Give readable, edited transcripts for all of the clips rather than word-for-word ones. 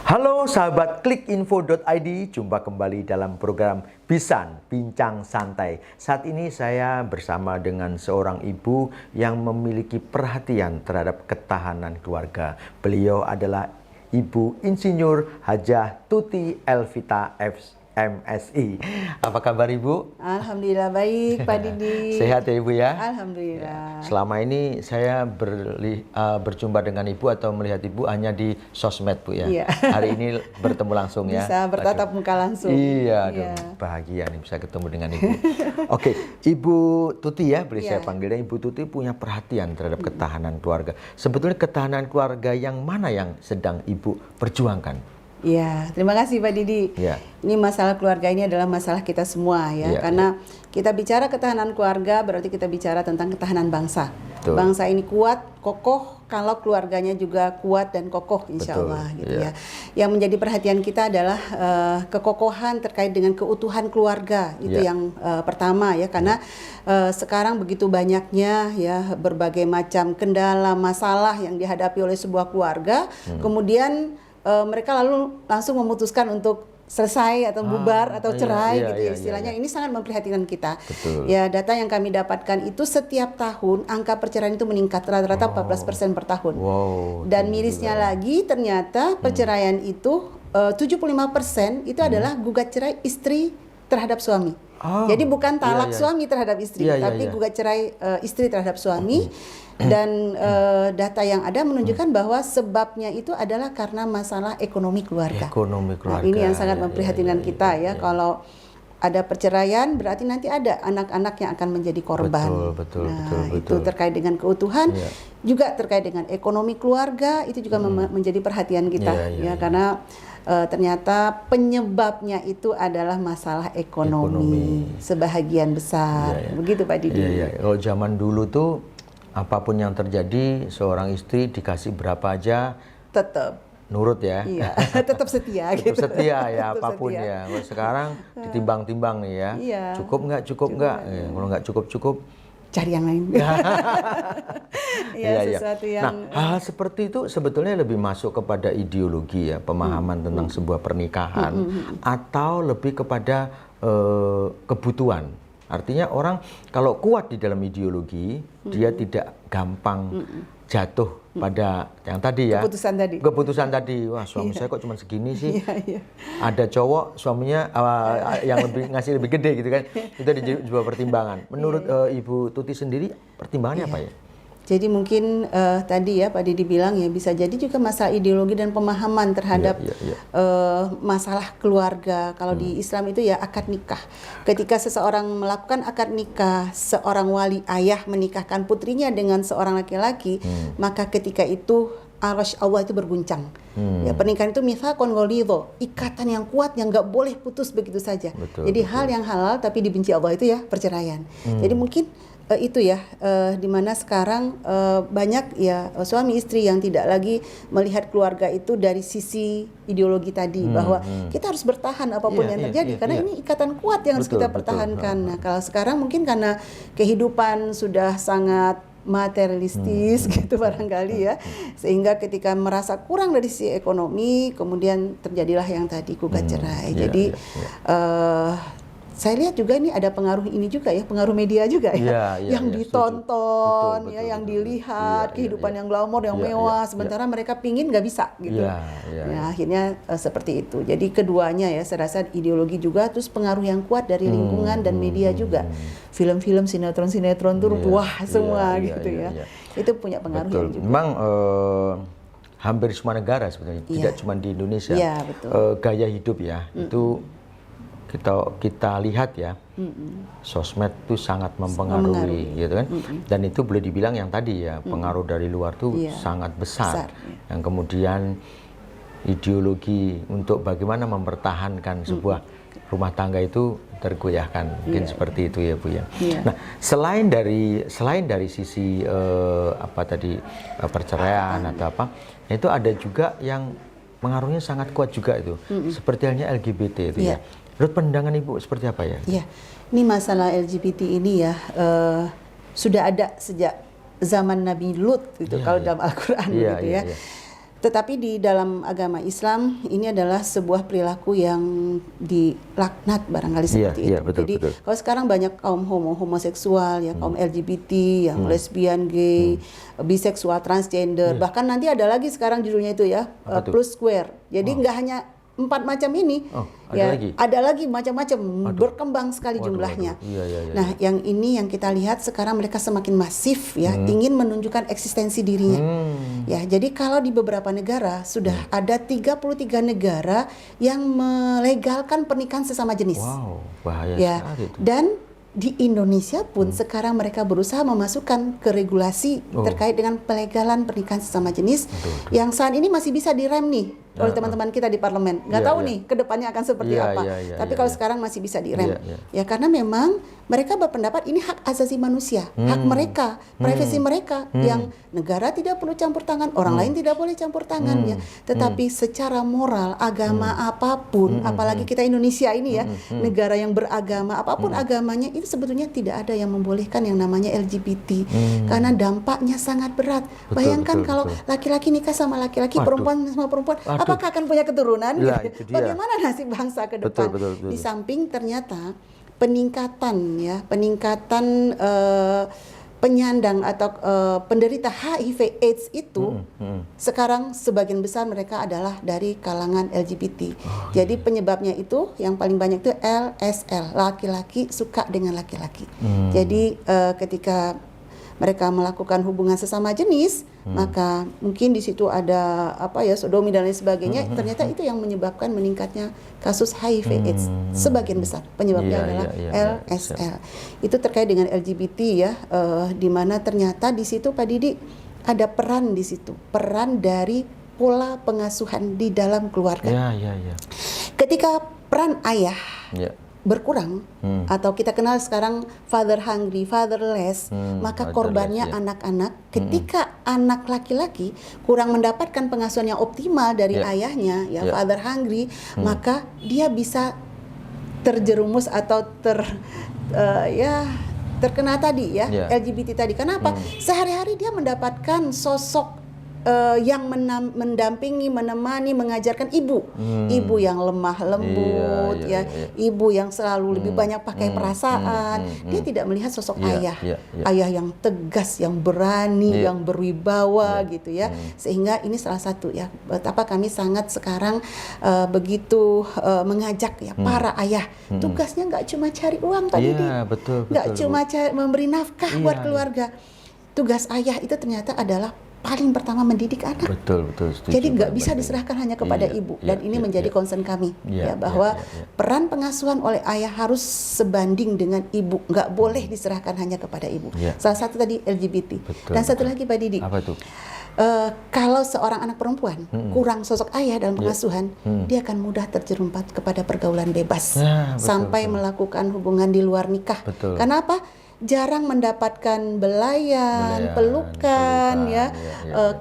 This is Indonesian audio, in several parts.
Halo sahabat klikinfo.id, jumpa kembali dalam program Bisan Bincang Santai. Saat ini saya bersama dengan seorang ibu yang memiliki perhatian terhadap ketahanan keluarga. Beliau adalah Ibu Insinyur Hajah Tuti Elvita MSI. Apa kabar Ibu? Alhamdulillah baik Pak Didi. Sehat ya Ibu ya? Alhamdulillah. Selama ini saya berjumpa dengan Ibu atau melihat Ibu hanya di sosmed Bu ya. Iya. Hari ini bertemu langsung ya. Bisa bertatap muka langsung. Iya, Iya. Bahagia nih bisa ketemu dengan Ibu. Oke, Ibu Tuti ya, boleh saya panggilnya. Ibu Tuti punya perhatian terhadap ketahanan keluarga. Sebetulnya ketahanan keluarga yang mana yang sedang Ibu perjuangkan? Ya, terima kasih Pak Didi. Ya. Ini masalah keluarga ini adalah masalah kita semua ya, karena kita bicara ketahanan keluarga berarti kita bicara tentang ketahanan bangsa. Betul. Bangsa ini kuat, kokoh kalau keluarganya juga kuat dan kokoh insya Allah gitu ya. Yang menjadi perhatian kita adalah kekokohan terkait dengan keutuhan keluarga itu yang pertama ya, karena sekarang begitu banyaknya ya berbagai macam kendala masalah yang dihadapi oleh sebuah keluarga, kemudian mereka lalu langsung memutuskan untuk selesai atau bubar atau cerai gitu ya istilahnya. Ini sangat memprihatinkan kita. Betul. Ya, data yang kami dapatkan itu setiap tahun angka perceraian itu meningkat rata-rata 14% per tahun. Wow. Dan mirisnya lagi ternyata perceraian itu 75% itu adalah gugat cerai istri terhadap suami. Jadi bukan talak suami terhadap istri, tapi gugat cerai istri terhadap suami. Dan data yang ada menunjukkan bahwa sebabnya itu adalah karena masalah ekonomi keluarga. Ekonomi keluarga. Nah, ini yang sangat memprihatinkan kita ya. Kalau ada perceraian berarti nanti ada anak-anak yang akan menjadi korban. Betul. Itu terkait dengan keutuhan, juga terkait dengan ekonomi keluarga, itu juga menjadi perhatian kita karena ternyata penyebabnya itu adalah masalah ekonomi. Sebahagian besar. Begitu Pak Didi. Kalau zaman dulu tuh apapun yang terjadi, seorang istri dikasih berapa aja tetap nurut ya. Iya, tetap setia gitu. Tetap setia ya, Tetap apapun setia. ya. Kalau sekarang ditimbang-timbang nih ya. Iya. Cukup nggak? Kalau nggak cukup. Cari yang lain. Sesuatu yang... Nah, hal seperti itu sebetulnya lebih masuk kepada ideologi ya, pemahaman tentang sebuah pernikahan, atau lebih kepada kebutuhan. Artinya orang kalau kuat di dalam ideologi, dia tidak gampang jatuh pada yang tadi ya. Keputusan tadi. Wah, suami saya kok cuma segini sih. Ada cowok suaminya yang ngasih lebih gede gitu kan. Itu ada sebuah pertimbangan. Menurut Ibu Tuti sendiri pertimbangannya apa ya? Jadi mungkin tadi ya Pak Didi bilang ya, bisa jadi juga masalah ideologi dan pemahaman terhadap masalah keluarga. Kalau di Islam itu ya akad nikah. Ketika seseorang melakukan akad nikah, seorang wali ayah menikahkan putrinya dengan seorang laki-laki, maka ketika itu arsy Allah itu berguncang. Ya, pernikahan itu mitsaqun ghalidho, ikatan yang kuat yang nggak boleh putus begitu saja. Jadi hal yang halal tapi dibenci Allah itu ya perceraian. Jadi mungkin itu ya, dimana sekarang banyak ya suami istri yang tidak lagi melihat keluarga itu dari sisi ideologi tadi, bahwa kita harus bertahan apapun yang terjadi karena ini ikatan kuat yang harus kita pertahankan. Nah, kalau sekarang mungkin karena kehidupan sudah sangat materialistis gitu barangkali ya, sehingga ketika merasa kurang dari sisi ekonomi, kemudian terjadilah yang tadi gugat cerai. Jadi saya lihat juga ini ada pengaruh ini juga ya, pengaruh media juga ya, yang ditonton, betul, yang dilihat, kehidupan yang glamor, yang mewah, sementara mereka pingin nggak bisa gitu. Nah, akhirnya seperti itu. Jadi keduanya ya, saya rasa ideologi juga, terus pengaruh yang kuat dari lingkungan dan media juga. Film-film, sinetron tuh wah semua gitu ya. Itu punya pengaruh yang juga. Memang hampir semua negara sebenarnya, tidak cuma di Indonesia. Gaya hidup ya, itu kita lihat ya, sosmed itu sangat mempengaruhi gitu kan, dan itu boleh dibilang yang tadi ya, pengaruh dari luar tuh sangat besar. Yang kemudian ideologi untuk bagaimana mempertahankan sebuah rumah tangga itu tergoyahkan, mungkin seperti itu ya Bu ya. Nah, selain dari sisi perceraian atau apa, itu ada juga yang pengaruhnya sangat kuat juga itu, seperti halnya LGBT itu ya. Menurut pandangan Ibu seperti apa ya? Iya, ini masalah LGBT ini ya sudah ada sejak zaman Nabi Lut gitu, kalau dalam Al-Quran gitu ya. Tetapi di dalam agama Islam ini adalah sebuah perilaku yang dilaknat barangkali seperti itu. Betul, jadi betul. kalau sekarang banyak kaum homoseksual, ya kaum LGBT, yang lesbian, gay, biseksual, transgender, bahkan nanti ada lagi sekarang judulnya itu ya, plus square. Jadi nggak hanya 4 macam ini, ada lagi macam-macam, berkembang sekali jumlahnya. Nah, yang ini yang kita lihat sekarang mereka semakin masif ya, ingin menunjukkan eksistensi dirinya. Ya, jadi kalau di beberapa negara sudah ada 33 negara yang melegalkan pernikahan sesama jenis. Wow, bahaya sekali itu. Dan di Indonesia pun sekarang mereka berusaha memasukkan ke regulasi terkait dengan pelegalan pernikahan sesama jenis yang saat ini masih bisa direm nih oleh teman-teman kita di parlemen. Nggak tahu nih kedepannya akan seperti apa. Tapi kalau sekarang masih bisa direm. Ya karena memang mereka berpendapat ini hak asasi manusia, hak mereka, privasi mereka yang negara tidak perlu campur tangan, orang lain tidak boleh campur tangannya. Tetapi secara moral, agama apapun, apalagi kita Indonesia ini ya, negara yang beragama, apapun agamanya, itu sebetulnya tidak ada yang membolehkan yang namanya LGBT. Karena dampaknya sangat berat. Bayangkan kalau laki-laki nikah sama laki-laki, perempuan sama perempuan, apakah akan punya keturunan? Bagaimana nasib bangsa ke depan? Di samping ternyata peningkatan penyandang atau penderita HIV/AIDS itu sekarang sebagian besar mereka adalah dari kalangan LGBT. Jadi penyebabnya itu yang paling banyak itu LSL, laki-laki suka dengan laki-laki. Jadi ketika mereka melakukan hubungan sesama jenis, maka mungkin di situ ada sodomi dan lain sebagainya. Ternyata itu yang menyebabkan meningkatnya kasus HIV/AIDS. Sebagian besar penyebabnya adalah LSL. Itu terkait dengan LGBT ya, di mana ternyata di situ Pak Didi ada peran di situ, peran dari pola pengasuhan di dalam keluarga. Ketika peran ayah berkurang atau kita kenal sekarang father hungry, fatherless, maka korbannya anak-anak. Ketika anak laki-laki kurang mendapatkan pengasuhan yang optimal dari ayahnya, father hungry, maka dia bisa terjerumus atau terkena tadi LGBT tadi. Kenapa? Sehari-hari dia mendapatkan sosok yang mendampingi, menemani, mengajarkan ibu yang lemah lembut, ibu yang selalu lebih banyak pakai perasaan. Dia tidak melihat sosok ayah yang tegas, yang berani, yang berwibawa gitu ya. Sehingga ini salah satu ya betapa kami sangat sekarang begitu mengajak para ayah, tugasnya nggak cuma cari uang Pak Didi, nggak cuma memberi nafkah buat keluarga. Tugas ayah itu ternyata adalah paling pertama mendidik anak. Betul. Jadi nggak bisa diserahkan hanya kepada ibu. Dan ini menjadi concern kami bahwa peran pengasuhan oleh ayah harus sebanding dengan ibu. Nggak boleh diserahkan hanya kepada ibu. Salah satu tadi LGBT. Dan satu lagi Pak Didi. Apa itu? Kalau seorang anak perempuan kurang sosok ayah dalam pengasuhan, dia akan mudah terjerumpat kepada pergaulan bebas sampai melakukan hubungan di luar nikah. Karena apa? Jarang mendapatkan belayan, pelukan,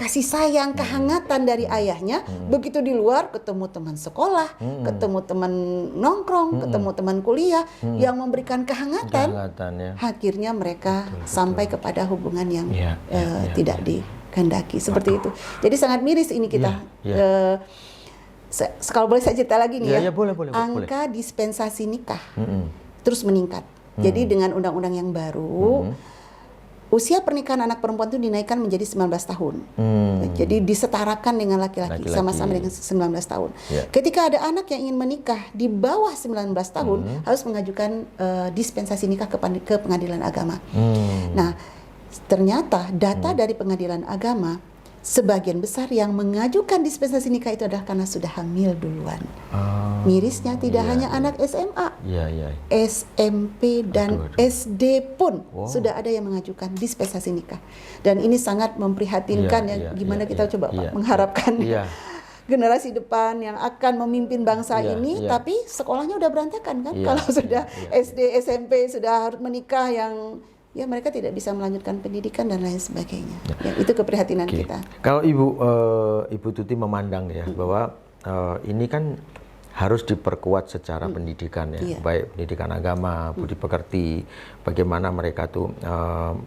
kasih sayang, kehangatan dari ayahnya. Begitu di luar ketemu teman sekolah, ketemu teman nongkrong, ketemu teman kuliah yang memberikan kehangatan. Akhirnya mereka sampai kepada hubungan yang tidak dikehendaki seperti itu. Jadi sangat miris ini kita. Kalau boleh saya cerita lagi nih boleh. Angka dispensasi nikah terus meningkat. Jadi dengan undang-undang yang baru, usia pernikahan anak perempuan itu dinaikkan menjadi 19 tahun. Jadi disetarakan dengan laki-laki, sama-sama dengan 19 tahun. Ketika ada anak yang ingin menikah di bawah 19 tahun, harus mengajukan dispensasi nikah ke pengadilan agama. Nah, ternyata data dari pengadilan agama, sebagian besar yang mengajukan dispensasi nikah itu adalah karena sudah hamil duluan. Mirisnya tidak hanya anak SMA, SMP dan SD pun sudah ada yang mengajukan dispensasi nikah. Dan ini sangat memprihatinkan gimana kita coba Pak mengharapkan generasi depan yang akan memimpin bangsa ini, tapi sekolahnya udah berantakan kan? Kalau sudah SD, SMP sudah harus menikah yang mereka tidak bisa melanjutkan pendidikan dan lain sebagainya. Itu keprihatinan kita. Kalau Ibu Tuti memandang bahwa ini kan harus diperkuat secara pendidikan baik pendidikan agama, budi pekerti, bagaimana mereka tuh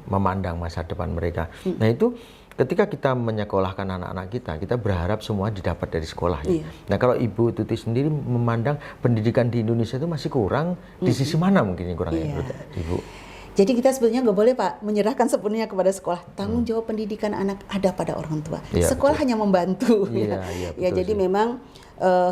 memandang masa depan mereka. Nah itu ketika kita menyekolahkan anak-anak kita berharap semua didapat dari sekolah. Ya. Iya. Nah, kalau Ibu Tuti sendiri memandang pendidikan di Indonesia itu masih kurang, di sisi mana mungkin yang kurang ya, menurut Ibu? Jadi kita sebetulnya nggak boleh Pak menyerahkan sepenuhnya kepada sekolah. Tanggung jawab pendidikan anak ada pada orang tua. Ya, sekolah hanya membantu. Ya, ya jadi memang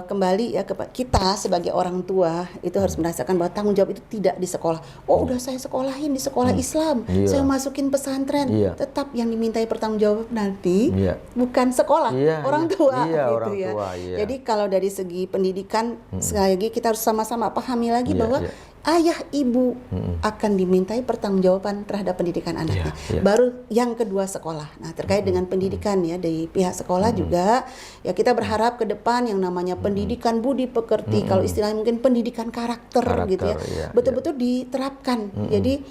kembali ya kita sebagai orang tua itu harus merasakan bahwa tanggung jawab itu tidak di sekolah. Oh udah saya sekolahin di sekolah Islam, saya masukin pesantren. Tetap yang dimintai pertanggungjawab nanti bukan sekolah, orang tua. Gitu orang ya. tua, Jadi kalau dari segi pendidikan sekali lagi kita harus sama-sama pahami lagi bahwa ayah ibu akan dimintai pertanggungjawaban terhadap pendidikan anaknya. Baru yang kedua sekolah. Nah terkait dengan pendidikan ya dari pihak sekolah juga ya kita berharap ke depan yang namanya pendidikan budi pekerti, kalau istilahnya mungkin pendidikan karakter gitu ya, betul-betul diterapkan. Jadi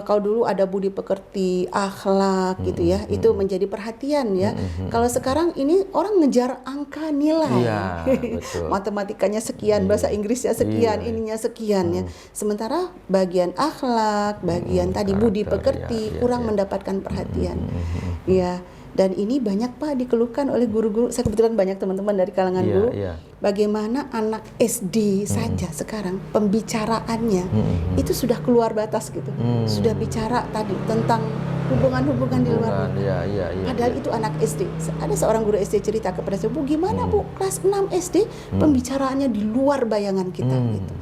kalau dulu ada budi pekerti, akhlak gitu ya, itu menjadi perhatian ya. Kalau sekarang ini orang ngejar angka nilai, matematikanya sekian, bahasa Inggrisnya sekian, ininya sekian ya. Sementara bagian akhlak, bagian tadi budi pekerti kurang mendapatkan perhatian. Ya. Dan ini banyak Pak dikeluhkan oleh guru-guru. Saya kebetulan banyak teman-teman dari kalangan guru. Bagaimana anak SD saja sekarang pembicaraannya itu sudah keluar batas gitu. Sudah bicara tadi tentang hubungan-hubungan di luar. Padahal itu anak SD. Ada seorang guru SD cerita kepada saya, Bu gimana Bu kelas 6 SD pembicaraannya di luar bayangan kita gitu.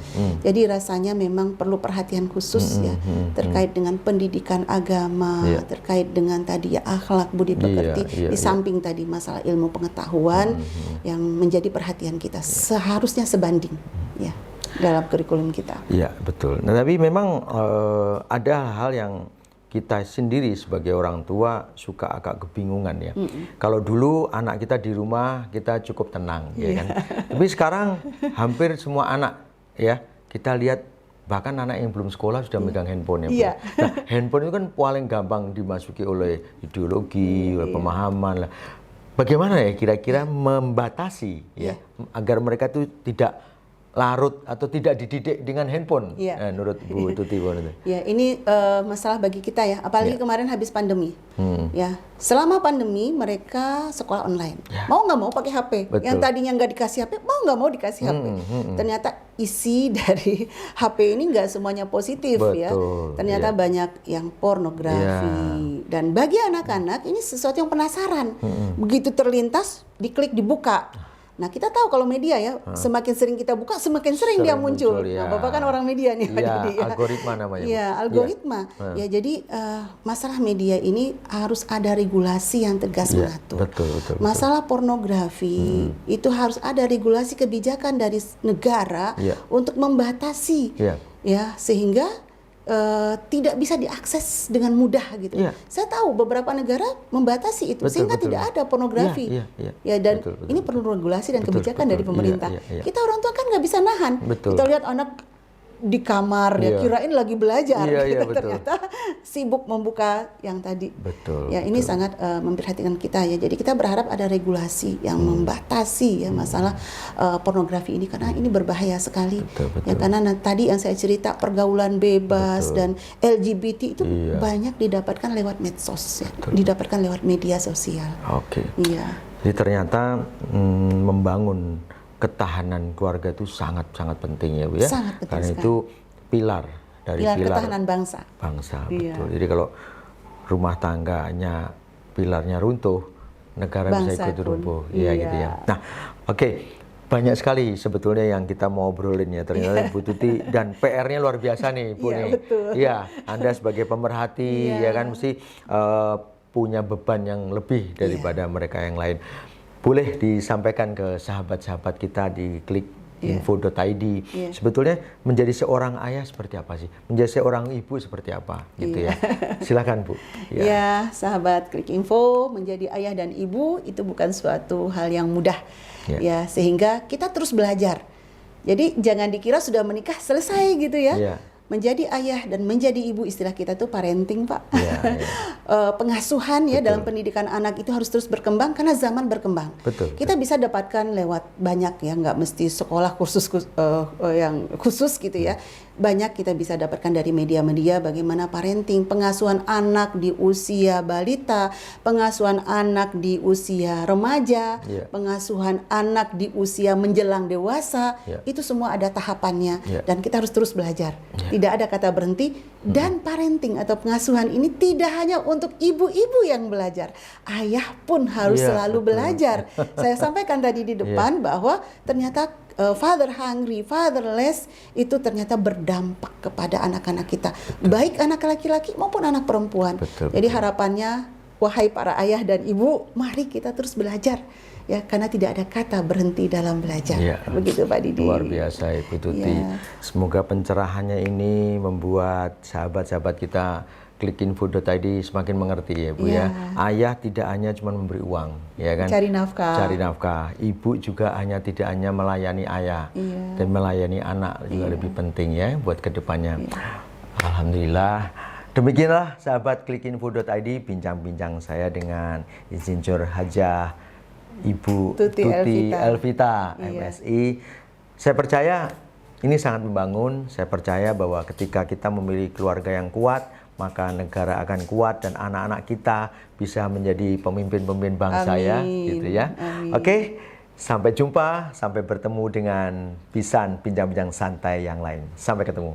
Jadi rasanya memang perlu perhatian khusus ya terkait dengan pendidikan agama, terkait dengan tadi ya akhlak budi pekerti, di samping tadi masalah ilmu pengetahuan yang menjadi perhatian kita seharusnya sebanding ya dalam kurikulum kita. Iya betul. Nah, tapi memang ada hal yang kita sendiri sebagai orang tua suka agak kebingungan ya. Kalau dulu anak kita di rumah kita cukup tenang ya kan. Tapi sekarang hampir semua anak ya kita lihat bahkan anak yang belum sekolah sudah megang handphone ya. Nah, handphone itu kan paling gampang dimasuki oleh ideologi, oleh pemahaman lah. Bagaimana ya kira-kira membatasi ya agar mereka itu tidak larut atau tidak dididik dengan handphone? Menurut Bu Tuti. Ya, ini masalah bagi kita ya, apalagi kemarin habis pandemi. Ya, selama pandemi mereka sekolah online. Mau nggak mau pakai HP. Yang tadinya nggak dikasih HP, mau nggak mau dikasih HP. Ternyata isi dari HP ini nggak semuanya positif ya. Ternyata banyak yang pornografi. Dan bagi anak-anak ini sesuatu yang penasaran. Begitu terlintas, diklik dibuka. Nah kita tahu kalau media ya semakin sering kita buka semakin sering dia muncul. Nah, Bapak kan orang media nih Pak Didi ya. Algoritma namanya. Iya algoritma. Ya jadi masalah media ini harus ada regulasi yang tegas mengatur. Betul. Masalah pornografi itu harus ada regulasi kebijakan dari negara untuk membatasi ya sehingga tidak bisa diakses dengan mudah gitu. Saya tahu beberapa negara membatasi itu sehingga tidak ada pornografi. Ya dan ini perlu regulasi dan kebijakan dari pemerintah. Kita orang tua kan nggak bisa nahan. Kita lihat anak di kamar ya kirain lagi belajar ternyata sibuk membuka yang tadi. Ya ini sangat memperhatikan kita ya. Jadi kita berharap ada regulasi yang membatasi ya masalah pornografi ini karena ini berbahaya sekali. Ya karena tadi yang saya cerita pergaulan bebas dan LGBT itu banyak didapatkan lewat medsos ya, didapatkan lewat media sosial. Jadi ternyata membangun ketahanan keluarga itu sangat-sangat penting ya Bu ya. Sangat penting karena sekali. itu pilar dari pilar ketahanan bangsa. Betul. Jadi kalau rumah tangganya pilarnya runtuh, negara bisa ikut runtuh. Gitu ya. Nah, banyak sekali sebetulnya yang kita mau obrolin ya ternyata Bu Tuti dan PR-nya luar biasa nih Bu nih. Anda sebagai pemerhati ya kan mesti punya beban yang lebih daripada mereka yang lain. Boleh disampaikan ke sahabat-sahabat kita di klik.info.id. Sebetulnya menjadi seorang ayah seperti apa sih? Menjadi seorang ibu seperti apa? Gitu ya. Silakan Bu. Ya, sahabat Klik Info, menjadi ayah dan ibu itu bukan suatu hal yang mudah. Sehingga kita terus belajar. Jadi jangan dikira sudah menikah selesai gitu ya. menjadi ayah dan menjadi ibu, istilah kita tuh parenting, Pak. Ya, ya. Pengasuhan ya dalam pendidikan anak itu harus terus berkembang karena zaman berkembang. Betul. Kita bisa dapatkan lewat banyak ya, nggak mesti sekolah kursus yang khusus gitu ya. Banyak kita bisa dapatkan dari media-media bagaimana parenting, pengasuhan anak di usia balita, pengasuhan anak di usia remaja, pengasuhan anak di usia menjelang dewasa, itu semua ada tahapannya dan kita harus terus belajar. Tidak ada kata berhenti. Dan parenting atau pengasuhan ini tidak hanya untuk ibu-ibu yang belajar, ayah pun harus selalu belajar. Saya sampaikan tadi di depan bahwa ternyata father hungry, fatherless itu ternyata berdampak kepada anak-anak kita, baik anak laki-laki maupun anak perempuan. Jadi harapannya, wahai para ayah dan ibu, mari kita terus belajar. Ya, karena tidak ada kata berhenti dalam belajar. Begitu Pak Didi. Luar biasa Ibu Tuti. Semoga pencerahannya ini membuat sahabat-sahabat kita klikinfo.id semakin mengerti ya Bu ya. Ayah tidak hanya cuma memberi uang, ya kan? Cari nafkah. Cari nafkah. Ibu juga tidak hanya melayani ayah, dan melayani anak juga lebih penting ya buat kedepannya. Alhamdulillah. Demikianlah sahabat klikinfo.id bincang-bincang saya dengan Insinyur Hajah Ibu Tuti Elvita, MSI. Saya percaya ini sangat membangun. Saya percaya bahwa ketika kita memiliki keluarga yang kuat, maka negara akan kuat dan anak-anak kita bisa menjadi pemimpin-pemimpin bangsa. Ya, gitu ya. Oke, sampai jumpa, sampai bertemu dengan Pisan bincang-bincang santai yang lain. Sampai ketemu.